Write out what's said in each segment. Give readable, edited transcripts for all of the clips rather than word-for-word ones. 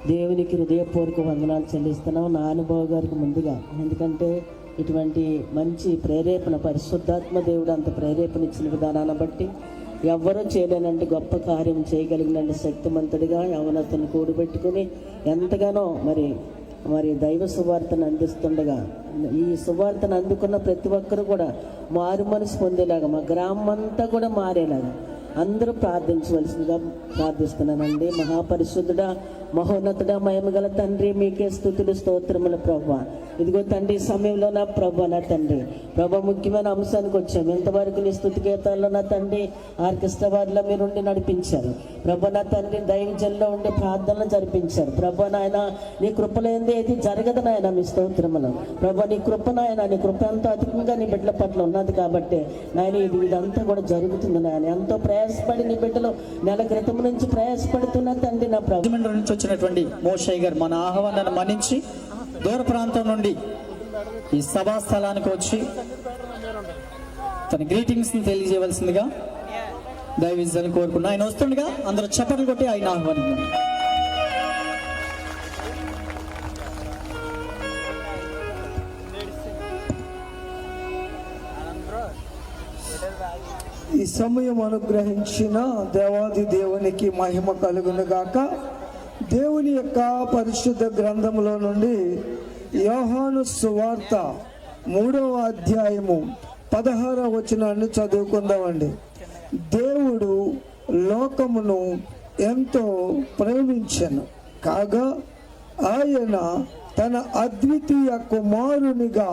దేవునికి హృదయపూర్వక వందనాలు చెల్లిస్తున్నాం నా అనుభవ గారికి ముందుగా. ఎందుకంటే ఇటువంటి మంచి ప్రేరేపణ పరిశుద్ధాత్మ దేవుడు అంత ప్రేరేపణ ఇచ్చిన విధానాన్ని బట్టి ఎవ్వరూ చేయలేనంటే గొప్ప కార్యం చేయగలిగినంటే శక్తిమంతుడిగా యవనతను కూడబెట్టుకుని ఎంతగానో మరి దైవ సువార్తను అందిస్తుండగా ఈ సువార్తను అందుకున్న ప్రతి ఒక్కరు కూడా మారు మనసు పొందేలాగా మా గ్రామం అంతా కూడా మారేలాగా అందరూ ప్రార్థించవలసిందిగా ప్రార్థిస్తున్నానండి. మహాపరిశుద్ధుడా, మహోన్నతుడా, మహిమగల తండ్రి, మీకే స్తుతులు స్తోత్రములు ప్రభువా. ఇదిగో తండ్రి, సమయంలో నా ప్రభు, నా తండ్రి ప్రభు ముఖ్యమైన అంశానికి వచ్చాము. ఎంతవరకు నీ స్తుతి గీతాల్లో నా తండ్రి ఆర్కెస్ట్రా వారిలో మీరుండి నడిపించారు ప్రభు. నా తండ్రి దైవజన్లో ఉండి ప్రార్థనలు జరిపించారు ప్రభు. నాయన నీ కృపలేంది ఏది జరగదు నాయన. మీ స్తోత్రములు ప్రభు. నీ కృప నాయన, నీ కృప ఎంతో అధికంగా నీ బిడ్డల పట్ల ఉన్నది కాబట్టి నాయన ఇదంతా కూడా జరుగుతుంది నాయన. ఎంతో ప్రయాసపడి నీ బిడ్డలు నెల క్రితం నుంచి ప్రయాసపడుతున్నా తండ్రి నా ప్రభు నుంచి వచ్చినటువంటి మోషయ్య గారు మన ఆహ్వానాన్ని మన్నించి దూర ప్రాంతం నుండి ఈ సభా స్థలానికి వచ్చి తన గ్రీటింగ్స్ ని తెలియజేయవలసిందిగా దైవజన్ని కోరుకున్నా. ఆయన వస్తుండగా అందరూ చప్పట్లు కొట్టి ఆయన ఆహ్వానించారు. ఈ సమయం అనుగ్రహించిన దేవాది దేవునికి మహిమ కలుగును గాక. దేవుని యొక్క పరిశుద్ధ గ్రంథంలో నుండి యోహాను సువార్త 3వ అధ్యాయము 16వ వచనాన్ని చదువుకుందామండి. దేవుడు లోకమును ఎంతో ప్రేమించెను కాగా ఆయన తన అద్వితీయ కుమారునిగా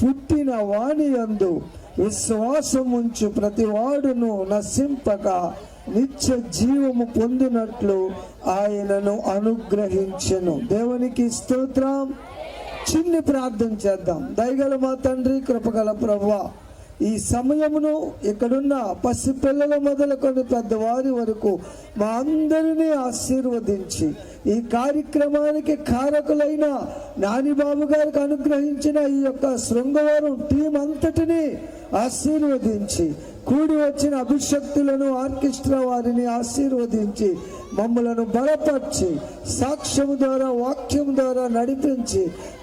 పుట్టిన వాని యందు విశ్వాసముంచు ప్రతివాడును నశింపక నిత్య జీవము పొందినట్లు ఆయనను అనుగ్రహించెను. దేవునికి స్తోత్రం. చిన్ని ప్రార్థన చేద్దాం. దయగల మా తండ్రి, కృపగల ప్రభువా, ఈ సమయమును ఇక్కడున్న పసిపిల్లల మొదలుకొని పెద్దవారి వరకు మా అందరినీ ఆశీర్వదించి ఈ కార్యక్రమానికి కారకులైన నానిబాబు గారికి అనుగ్రహించిన ఈ యొక్క శృంగవరం టీం అంతటినీ ఆశీర్వదించి కూడి వచ్చిన అభిషక్తులను ఆర్కెస్ట్రా వారిని ఆశీర్వదించి మమ్మలను బలపరిచి సాక్ష్యము ద్వారా వాక్యము ద్వారా నడిపించి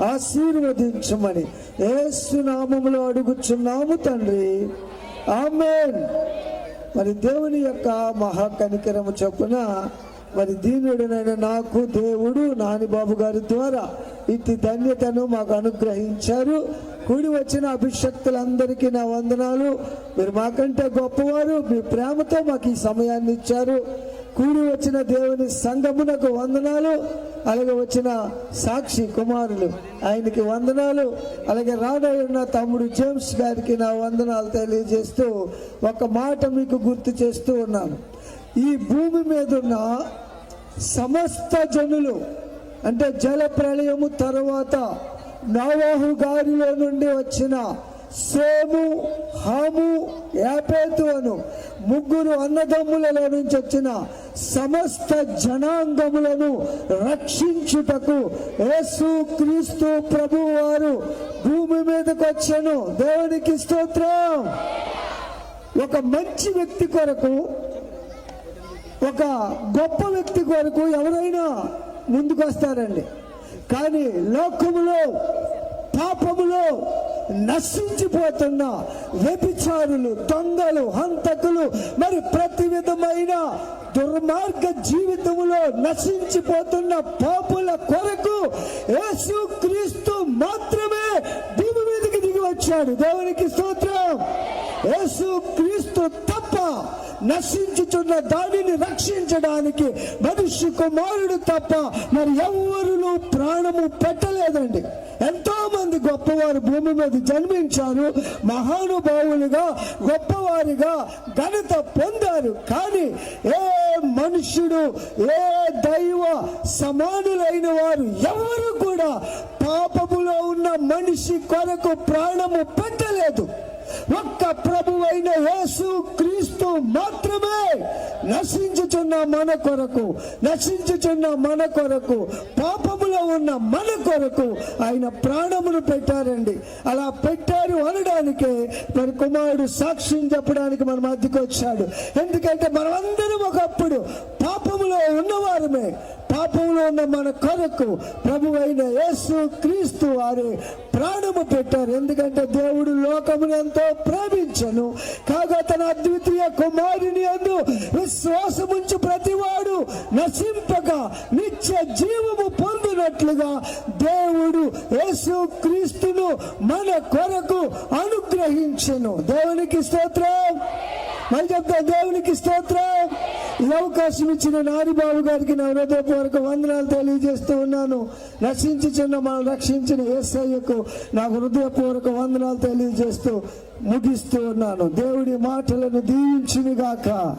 ఆశీర్వదించమని యేసు నామములో అడుగుచున్నాము తండ్రి, ఆమేన్. మరి దేవుని యొక్క మహాకనికరము చొప్పున మరి దీనుడైన నాకు దేవుడు నానిబాబు గారి ద్వారా ఇట్టి ధన్యతను మాకు అనుగ్రహించారు. కూడి వచ్చిన అభిషక్తులందరికీ నా వందనాలు. మీరు మాకంటే గొప్పవారు. మీ ప్రేమతో మాకు ఈ సమయాన్ని ఇచ్చారు. కూడి వచ్చిన దేవుని సంఘమునకు వందనాలు. అలాగే వచ్చిన సాక్షి కుమారులు ఆయనకి వందనాలు. అలాగే రానయ్యున్న తమ్ముడు జేమ్స్ గారికి నా వందనాలు తెలియజేస్తూ ఒక మాట మీకు గుర్తు చేస్తూ ఉన్నాను. ఈ భూమి మీద ఉన్న సమస్త జనులు అంటే జల ప్రళయము తర్వాత నోవహు గారిలో నుండి వచ్చిన సేము, హాము, యాపేతు అను 3 అన్నదమ్ములలో నుంచి వచ్చిన సమస్త జనాంగములను రక్షించుటకు యేసు క్రీస్తు ప్రభు వారు భూమి మీదకి వచ్చాను. దేవునికి స్తోత్రం. ఒక మంచి వ్యక్తి కొరకు, ఒక గొప్ప వ్యక్తి కొరకు ఎవరైనా ముందుకు వస్తారండి. కానీ లోకములో పాపములో నశించిపోతున్న వ్యభిచారులు, దొంగలు, హంతకులు, మరి ప్రతి విధమైన దుర్మార్గ జీవితములో నశించిపోతున్న పాపుల కొరకు యేసు క్రీస్తు మాత్రమే భూమి మీదకి దిగి వచ్చాడు. దేవునికి స్తోత్రం. యేసు క్రీస్తు తప్ప నశించుచున్న దానిని రక్షించడానికి మనిషి కుమారుడు తప్ప మరి ఎవ్వరు ప్రాణము పెట్టలేదండి. ఎంతో మంది గొప్పవారు భూమి మీద జన్మించారు, మహానుభావులుగా గొప్పవారిగా ఘనత పొందారు. కానీ ఏ మనుష్యుడు, ఏ దైవ సమానులైన వారు ఎవరు కూడా పాపములో ఉన్న మనిషి కొరకు ప్రాణము పెట్టలేదు. ఒక్క ప్రభువైన యేసు క్రీస్తు మాత్రమే నశించుచున్న మన కొరకు పాపములో ఉన్న మన కొరకు ఆయన ప్రాణమును పెట్టారండి. అలా పెట్టారు అనడానికే మరి కుమారుడు సాక్ష్యం చెప్పడానికి మన మధ్యకు వచ్చాడు. ఎందుకంటే మనమందరం ఒకప్పుడు పాపములో ఉన్నవారమే, పాపంలో ఉన్న మన కొరకు ప్రభు అయిన యేసు క్రీస్తు వారి ప్రాణము పెట్టారు. ఎందుకంటే దేవుడు లోకమును ఎంతో ప్రేమించను కాగా తన అద్వితీయ కుమారుని యందు విశ్వాసముంచు ప్రతివాడు నశింపక నిత్య జీవము పొందినట్లుగా దేవుడు యేసు క్రీస్తును మన కొరకు అనుగ్రహించెను. దేవునికి స్తోత్రం. మరి చెప్తా, దేవునికి స్తోత్రం. ఈ అవకాశం ఇచ్చిన నారిబాబు గారికి నా హృదయపూర్వక వందనాలు తెలియజేస్తూ ఉన్నాను. రక్షించుచున్న మనం రక్షించిన యేసయ్యకు నా హృదయపూర్వక వందనాలు తెలియజేస్తూ ముగిస్తూ ఉన్నాను. దేవుడి మాటలను దీవించునుగాక.